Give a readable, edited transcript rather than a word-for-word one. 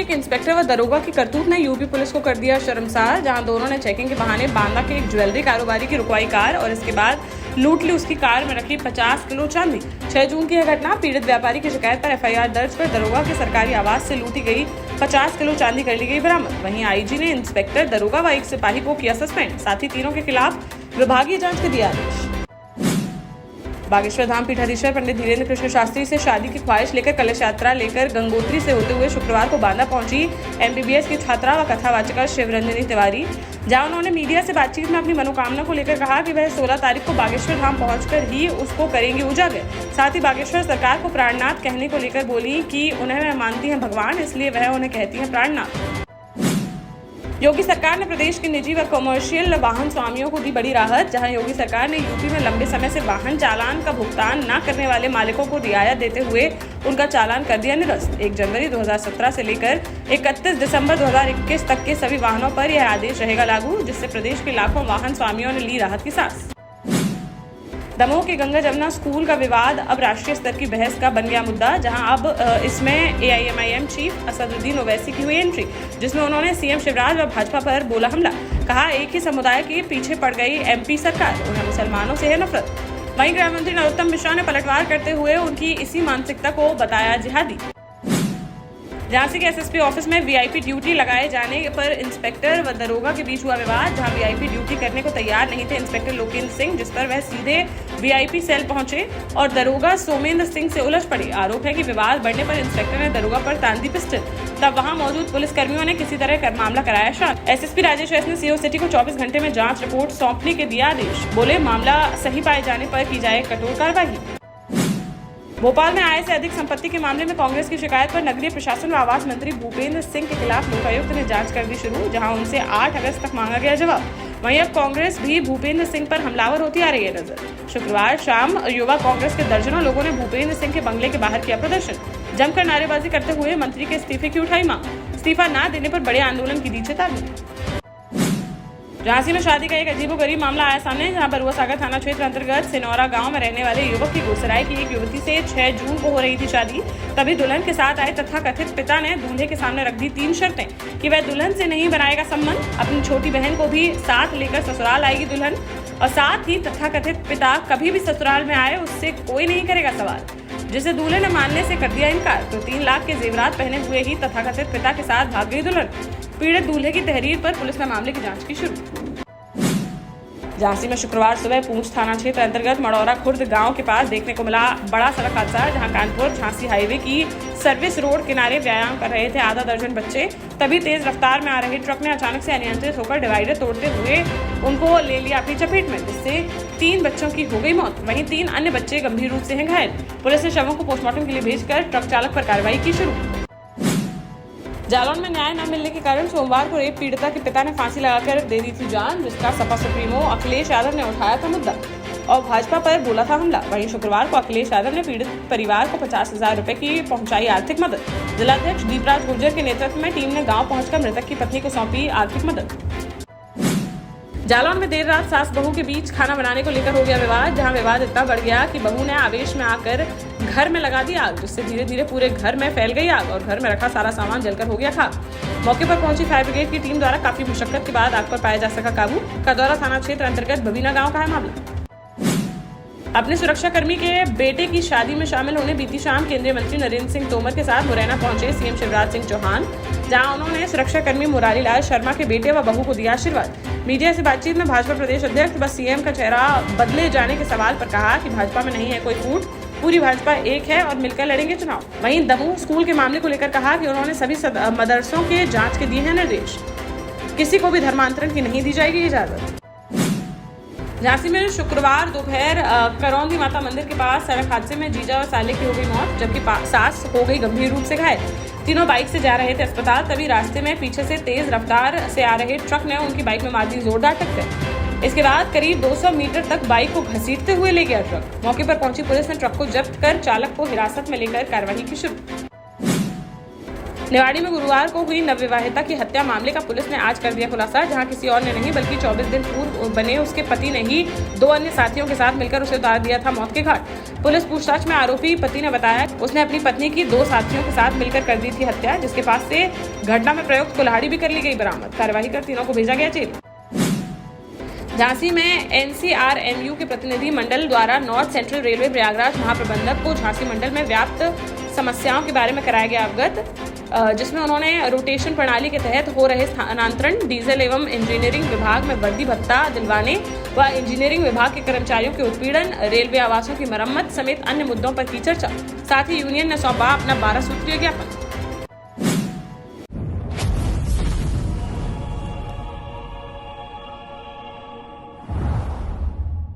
एक इंस्पेक्टर व दरोगा की करतूत ने यूपी पुलिस को कर दिया शर्मसार, जहां दोनों ने चेकिंग के बहाने बांदा के एक ज्वेलरी कारोबारी की रुकवाई कार और इसके बाद लूट ली उसकी कार में रखी 50 किलो चांदी। 6 जून की यह घटना पीड़ित व्यापारी की शिकायत पर एफआईआर दर्ज कर दरोगा के सरकारी आवास से लूटी गई 50 किलो चांदी कर ली गई बरामद। वहीं आईजी ने इंस्पेक्टर, दरोगा व एक सिपाही को किया सस्पेंड, साथ ही तीनों के खिलाफ विभागीय जांच का दिया आदेश। बागेश्वर धाम पीठाधीश्वर पंडित धीरेन्द्र कृष्ण शास्त्री से शादी की ख्वाहिश लेकर कलश यात्रा लेकर गंगोत्री से होते हुए शुक्रवार को बांदा पहुंची एमबीबीएस की छात्रा व कथावाचिका शिवरंजनी तिवारी, जहां उन्होंने मीडिया से बातचीत में अपनी मनोकामना को लेकर कहा कि वह 16 तारीख को बागेश्वर धाम पहुंचकर ही उसको करेंगी उजागर। साथ ही बागेश्वर सरकार को प्राणनाथ कहने को लेकर बोली कि उन्हें वह मानती हैं भगवान, इसलिए वह उन्हें कहती हैं प्राणनाथ। योगी सरकार ने प्रदेश के निजी व कमर्शियल वाहन स्वामियों को दी बड़ी राहत, जहां योगी सरकार ने यूपी में लंबे समय से वाहन चालान का भुगतान न करने वाले मालिकों को रियायत देते हुए उनका चालान कर दिया निरस्त। 1 जनवरी 2017 से लेकर 31 दिसंबर 2021 तक के सभी वाहनों पर यह आदेश रहेगा लागू, जिससे प्रदेश के लाखों वाहन स्वामियों ने ली राहत की सांस। दमोह के गंगा जमुना स्कूल का विवाद अब राष्ट्रीय स्तर की बहस का बन गया मुद्दा, जहां अब इसमें एआईएमआईएम चीफ असदुद्दीन ओवैसी की हुई एंट्री, जिसमें उन्होंने सीएम शिवराज व भाजपा पर बोला हमला। कहा, एक ही समुदाय के पीछे पड़ गई एमपी सरकार, उन्हें मुसलमानों से है नफरत। वहीं गृह मंत्री नरोत्तम मिश्रा ने पलटवार करते हुए उनकी इसी मानसिकता को बताया जिहादी। झांसी के एसएसपी ऑफिस में वीआईपी ड्यूटी लगाए जाने पर इंस्पेक्टर व दरोगा के बीच हुआ विवाद, जहां वीआईपी ड्यूटी करने को तैयार नहीं थे इंस्पेक्टर लोकेंद्र सिंह, जिस पर वह सीधे वीआईपी सेल पहुंचे और दरोगा सोमेंद्र सिंह से उलझ पड़े। आरोप है कि विवाद बढ़ने पर इंस्पेक्टर ने दरोगा पर तान दी पिस्टल, तब वहां मौजूद पुलिसकर्मियों ने किसी तरह कर मामला कराया शांत। एसएसपी राजेश एस ने सीओ सिटी को 24 घंटे में जांच रिपोर्ट सौंपने के दिया आदेश, बोले मामला सही पाए जाने पर की जाए कठोर कार्रवाई। भोपाल में आय से अधिक संपत्ति के मामले में कांग्रेस की शिकायत पर नगरीय प्रशासन व आवास मंत्री भूपेंद्र सिंह के खिलाफ लोकायुक्त ने जांच कर दी शुरू, जहां उनसे 8 अगस्त तक मांगा गया जवाब। वहीं अब कांग्रेस भी भूपेंद्र सिंह पर हमलावर होती आ रही है नजर। शुक्रवार शाम युवा कांग्रेस के दर्जनों लोगों ने भूपेंद्र सिंह के बंगले के बाहर किया प्रदर्शन, जमकर नारेबाजी करते हुए मंत्री के इस्तीफे की उठाई मांग। इस्तीफा न देने पर बड़े आंदोलन की दी चेतावनी। झांसी में शादी का एक अजीबोगरीब मामला आया सामने, जहां बरुआ सागर थाना क्षेत्र अंतर्गत सिनौरा गांव में रहने वाले युवक की गुसराय की एक युवती से 6 जून को हो रही थी शादी। तभी दुल्हन के साथ आए तथाकथित पिता ने दूल्हे के सामने रख दी 3 शर्तें कि वह दुल्हन से नहीं बनाएगा संबंध, अपनी छोटी बहन को भी साथ लेकर ससुराल आएगी दुल्हन, और साथ ही तथाकथित पिता कभी भी ससुराल में आए उससे कोई नहीं करेगा सवाल, जिसे दूल्हे ने मानने से कर दिया इनकार। तो 3 लाख के जेवरात पहने हुए ही तथाकथित पिता के साथ भाग गई दुल्हन। पीड़ित दूल्हे की तहरीर पर पुलिस ने मामले की जांच की शुरू। झांसी में शुक्रवार सुबह पूंछ थाना क्षेत्र अंतर्गत मड़ौरा खुर्द गांव के पास देखने को मिला बड़ा सड़क हादसा, जहां कानपुर झांसी हाईवे की सर्विस रोड किनारे व्यायाम कर रहे थे आधा दर्जन बच्चे। तभी तेज रफ्तार में आ रहे ट्रक ने अचानक से अनियंत्रित होकर डिवाइडर तोड़ते हुए उनको ले लिया अपनी चपेट में, जिससे 3 बच्चों की हो गई मौत। वहीं 3 अन्य बच्चे गंभीर रूप से हैं घायल। पुलिस ने शवों को पोस्टमार्टम के लिए भेजकर ट्रक चालक पर कार्रवाई की शुरू। जालौन में न्याय न मिलने के कारण सोमवार को रेप पीड़िता के पिता ने फांसी लगाकर दे दी थी जान, जिसका सपा सुप्रीमो अखिलेश यादव ने उठाया था मुद्दा और भाजपा पर बोला था हमला। वहीं शुक्रवार को अखिलेश यादव ने पीड़ित परिवार को 50,000 रुपए की पहुंचाई आर्थिक मदद। जिलाध्यक्ष दीपराज गुर्जर के नेतृत्व में टीम ने गाँव पहुंचकर मृतक की पत्नी को सौंपी आर्थिक मदद। जालौन में देर रात सास बहू के बीच खाना बनाने को लेकर हो गया विवाद, जहां विवाद इतना बढ़ गया कि बहू ने आवेश में आकर घर में लगा दी आग, जिससे धीरे धीरे पूरे घर में फैल गई आग और घर में रखा सारा सामान जलकर हो गया खाक। मौके पर पहुंची फायर ब्रिगेड की टीम द्वारा काफी मुशक्कत के बाद आग पर पाया जा सका काबू। कदौरा थाना क्षेत्र अंतर्गत बबीना गाँव का है मामला। अपने सुरक्षाकर्मी के बेटे की शादी में शामिल होने बीती शाम केंद्रीय मंत्री नरेंद्र सिंह तोमर के साथ मुरैना पहुंचे सीएम शिवराज सिंह चौहान, जहां उन्होंने सुरक्षाकर्मी मुरारी लाल शर्मा के बेटे व बहू को दिया आशीर्वाद। मीडिया से बातचीत में भाजपा प्रदेश अध्यक्ष व सीएम का चेहरा बदले जाने के सवाल पर कहा कि भाजपा में नहीं है कोई फूट, पूरी भाजपा एक है और मिलकर लड़ेंगे चुनाव। वहीं दमोह स्कूल के मामले को लेकर कहा कि उन्होंने सभी मदरसों के जांच के दिए हैं निर्देश, किसी को भी धर्मांतरण की नहीं दी जाएगी इजाजत। झांसी में शुक्रवार दोपहर करौंदी माता मंदिर के पास सड़क हादसे में जीजा और साले की हो गई मौत, जबकि सास हो गई गंभीर रूप से घायल। तीनों बाइक से जा रहे थे अस्पताल, तभी रास्ते में पीछे से तेज रफ्तार से आ रहे ट्रक ने उनकी बाइक में मार दी जोरदार टक्कर। इसके बाद करीब 200 मीटर तक बाइक को घसीटते हुए ले गया ट्रक। मौके पर पहुंची पुलिस ने ट्रक को जब्त कर चालक को हिरासत में लेकर कार्रवाई की शुरू। निवाड़ी में गुरुवार को हुई नवविवाहिता की हत्या मामले का पुलिस ने आज कर दिया खुलासा, जहां किसी और ने नहीं बल्कि 24 दिन पूर्व बने उसके पति ने ही 2 अन्य साथियों के साथ मिलकर उसे उतार दिया था मौत के घाट। पुलिस पूछताछ में आरोपी पति ने बताया उसने अपनी पत्नी की 2 साथियों के साथ मिलकर कर दी थी हत्या, जिसके पास से घटना में प्रयुक्त कुल्हाड़ी भी कर ली गई बरामद। कार्यवाही कर तीनों को भेजा गया जेल। झांसी में एनसीआरएमयू के प्रतिनिधि मंडल द्वारा नॉर्थ सेंट्रल रेलवे प्रयागराज महाप्रबंधक को झांसी मंडल में व्याप्त समस्याओं के बारे में कराया गया अवगत, जिसमें उन्होंने रोटेशन प्रणाली के तहत हो रहे स्थानांतरण, डीजल एवं इंजीनियरिंग विभाग में वर्दी भत्ता दिलवाने व इंजीनियरिंग विभाग के कर्मचारियों के उत्पीड़न, रेलवे आवासों की मरम्मत समेत अन्य मुद्दों पर की चर्चा। साथ ही यूनियन ने सौंपा अपना 12 सूत्रीय ज्ञापन।